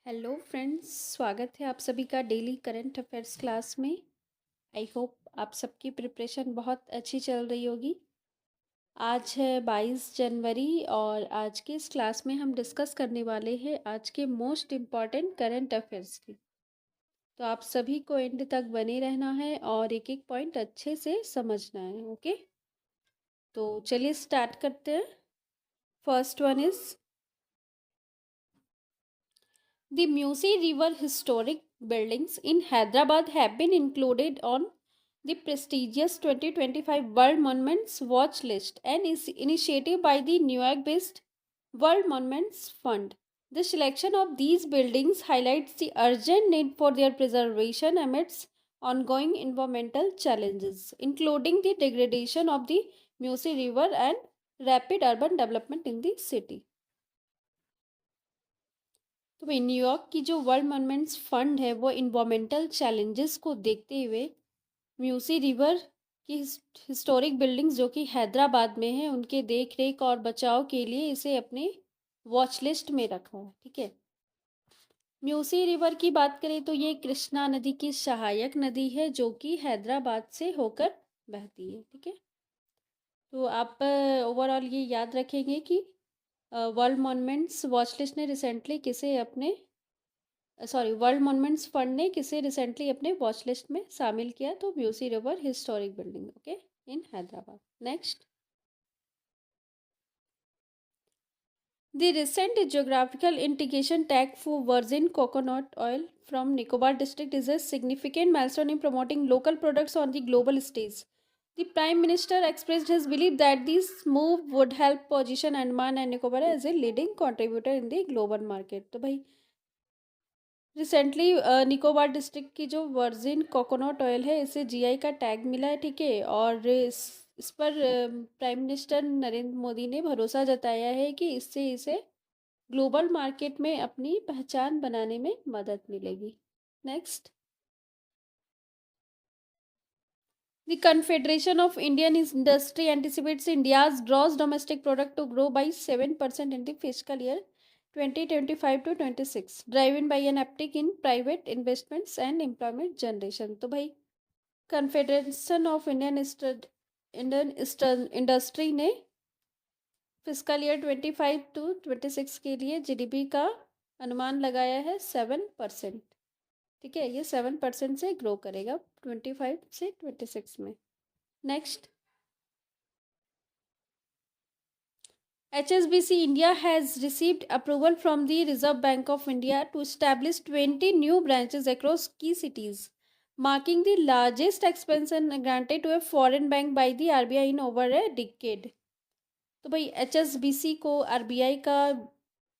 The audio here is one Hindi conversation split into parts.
हेलो फ्रेंड्स, स्वागत है आप सभी का डेली करंट अफेयर्स क्लास में। आई होप आप सबकी प्रिपरेशन बहुत अच्छी चल रही होगी। आज है 22 जनवरी और आज के इस क्लास में हम डिस्कस करने वाले हैं आज के मोस्ट इम्पॉर्टेंट करंट अफेयर्स की। तो आप सभी को एंड तक बने रहना है और एक एक पॉइंट अच्छे से समझना है। ओके, तो चलिए स्टार्ट करते हैं। First one is the Musi River historic buildings in Hyderabad have been included on the prestigious 2025 World Monuments Watch List, an initiative by the New York-based World Monuments Fund. The selection of these buildings highlights the urgent need for their preservation amidst ongoing environmental challenges, including the degradation of the Musi River and rapid urban development in the city. तो भाई न्यूयॉर्क की जो वर्ल्ड मॉन्यूमेंट्स फंड है वो इन्वामेंटल चैलेंजेस को देखते हुए म्यूसी रिवर की हिस्टोरिक बिल्डिंग्स जो कि हैदराबाद में है उनके देख रेख और बचाव के लिए इसे अपने वॉच लिस्ट में रखा है। ठीक है, म्यूसी रिवर की बात करें तो ये कृष्णा नदी की सहायक नदी है जो कि हैदराबाद से होकर बहती है। ठीक है, तो आप ओवरऑल ये याद रखेंगे कि वर्ल्ड मॉन्यूमेंट्स वॉच लिस्ट ने रिसेंटली किसे अपने वर्ल्ड मॉन्यूमेंट्स फंड ने किसे रिसेंटली अपने वॉच लिस्ट में शामिल किया, तो Meucci river historic building okay in Hyderabad. Next, the recent geographical indication tag for virgin coconut oil from Nicobar district is a significant milestone in promoting local products on the global stage. The Prime Minister expressed his belief that this move would help position Andaman and Nicobar as a leading contributor in the global market. तो भाई रिसेंटली निकोबार डिस्ट्रिक्ट की जो वर्जिन कोकोनट ऑयल है इसे जीआई का टैग मिला है। ठीक है, और इस पर प्राइम मिनिस्टर नरेंद्र मोदी ने भरोसा जताया है कि इससे इसे ग्लोबल मार्केट में अपनी पहचान बनाने में मदद मिलेगी। Next, the confederation of Indian industry anticipates India's gross domestic product to grow by 7% in the physical year 2025 to 26, driven by an uptick in private investments and employment generation. तो भाई कन्फेडरेशन ऑफ इंडियन इंडस्ट्री ने फिजिकल ईयर 25 to 26 के लिए जीडीपी का अनुमान लगाया है 7%। ठीक है, ये 7% से ग्रो करेगा 25 से 26 में। Next, HSBC India has received approval from the Reserve Bank of India to establish 20 new branches across key cities, marking the largest expansion granted to a foreign bank by the RBI in over a decade. तो भाई HSBC को RBI का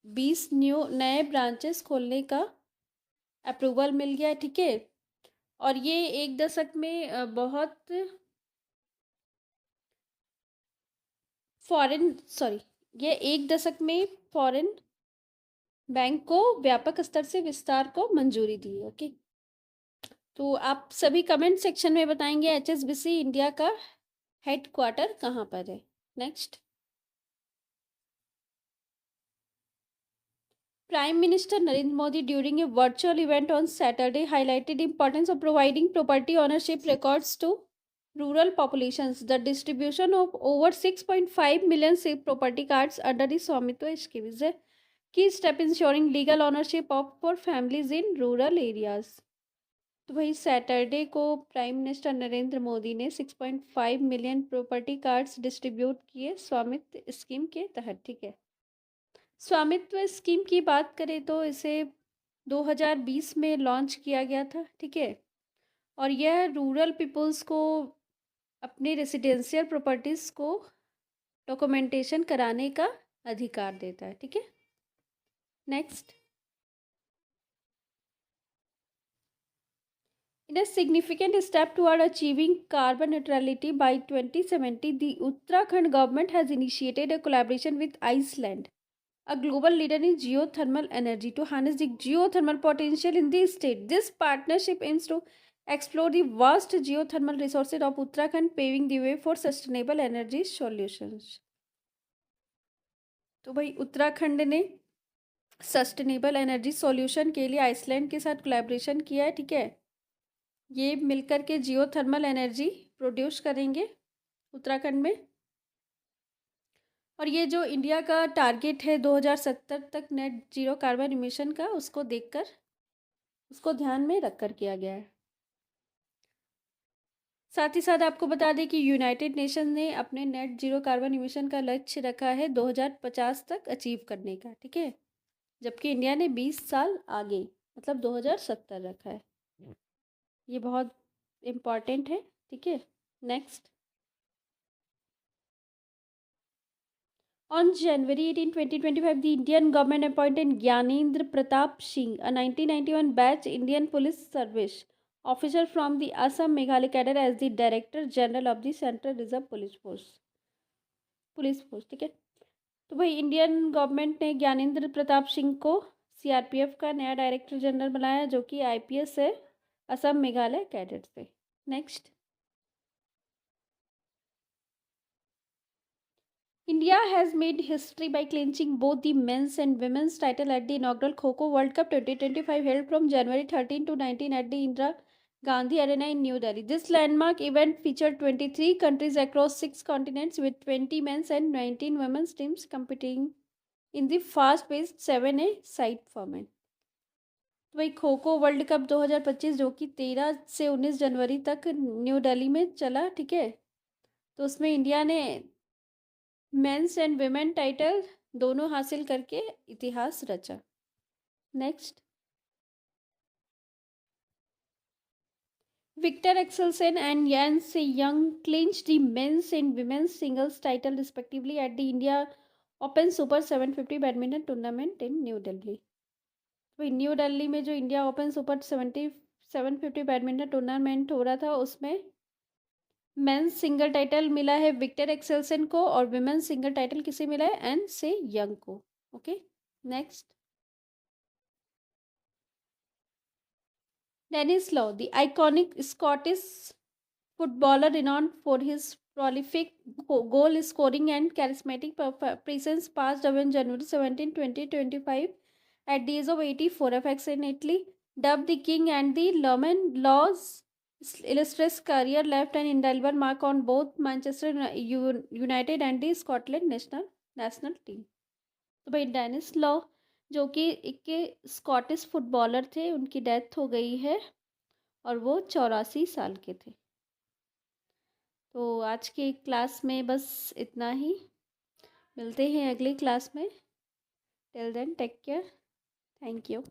20 नए ब्रांचेस खोलने का अप्रूवल मिल गया। ठीक है, और ये एक दशक में बहुत ये एक दशक में फॉरेन बैंक को व्यापक स्तर से विस्तार को मंजूरी दी। ओके, तो आप सभी कमेंट सेक्शन में बताएंगे एचएसबीसी इंडिया का हेडक्वार्टर कहाँ पर है। Next, prime minister Narendra Modi during a virtual event on Saturday highlighted importance of providing property ownership records to rural populations. The distribution of over 6.5 million safe property cards under the Swamitwa scheme is a key step ensuring legal ownership of for families in rural areas. तो भाई सैटरडे को प्राइम मिनिस्टर नरेंद्र मोदी ने 6.5 मिलियन प्रॉपर्टी कार्ड्स डिस्ट्रीब्यूट किए स्वामित्व स्कीम के तहत। ठीक है, स्वामित्व स्कीम की बात करें तो इसे 2020 में लॉन्च किया गया था। ठीक है, और यह रूरल पीपल्स को अपने रेसिडेंशियल प्रॉपर्टीज़ को डॉक्यूमेंटेशन कराने का अधिकार देता है। ठीक है, next, in a significant step toward achieving carbon neutrality by 2070, the Uttarakhand government has initiated a collaboration with Iceland, a global leader in geothermal energy, to harness the geothermal potential in the state. This partnership aims to explore the vast geothermal resources of Uttarakhand, paving the way for sustainable energy solutions. तो भाई उत्तराखंड ने सस्टेनेबल एनर्जी सॉल्यूशन के लिए आइसलैंड के साथ कोलैबोरेशन किया है, ठीक है। ये मिलकर के जियो थर्मल एनर्जी प्रोड्यूस करेंगे उत्तराखंड में। और ये जो इंडिया का टारगेट है 2070 तक नेट जीरो कार्बन इमिशन का, उसको देखकर, उसको ध्यान में रखकर किया गया है। साथ ही साथ आपको बता दें कि यूनाइटेड नेशन ने अपने नेट जीरो कार्बन इमिशन का लक्ष्य रखा है 2050 तक अचीव करने का, ठीक है। जबकि इंडिया ने 20 साल आगे, मतलब 2070 रखा है। ये बहुत इम्पॉर्टेंट है, ठीक है। Next, on January 18, 2025, the Indian government appointed Gyanendra Pratap Singh, a 1991 batch Indian Police Service officer from the Assam Meghalaya cadre as the Director General of the Central Reserve Police Force. ठीक है। तो भाई इंडियन गवर्नमेंट ने ज्ञानेंद्र प्रताप सिंह को सीआरपीएफ का नया डायरेक्टर जनरल बनाया, जो कि आईपीएस है, असम मेघालय कैडेट से। Next, India has made history by clinching both the men's and women's title at the inaugural Kho-Kho World Cup 2025 held from January 13 to 19 at the Indira Gandhi Arena in New Delhi. This landmark event featured 23 countries across 6 continents with 20 men's and 19 women's teams competing in the fast-paced 7A side format. तो वही खो खो वर्ल्ड कप 2025 जो कि 13 से 19 जनवरी तक न्यू दिल्ली में चला, ठीक है। तो उसमें इंडिया ने मेंस एंड विमेन टाइटल दोनों हासिल करके इतिहास रचा। Next, Victor Axelsen and An Se Young clinch the men's and women's singles title respectively at the India Open Super 750 badminton tournament in New Delhi. तो न्यू दिल्ली में जो India Open Super 750 badminton tournament हो रहा था, उसमें मेंस सिंगल टाइटल मिला है विक्टर एक्सेलसन को और विमेन्स सिंगल टाइटल किसे मिला है, एन से यंग को। Okay. Next, Dennis Law, the iconic Scottish footballer renowned for his prolific goal scoring and charismatic presence, passed away on January 17, 2025 at the age of 84, affectionately dubbed the King and the Lawman. Law's illustrious career left an indelible mark on both Manchester United and the Scotland national team. तो भाई डेनिस लॉ जो कि एक स्कॉटिश फुटबॉलर थे, उनकी डेथ हो गई है और वो 84 साल के थे। तो आज की क्लास में बस इतना ही, मिलते हैं अगली क्लास में। Till then take care, thank you.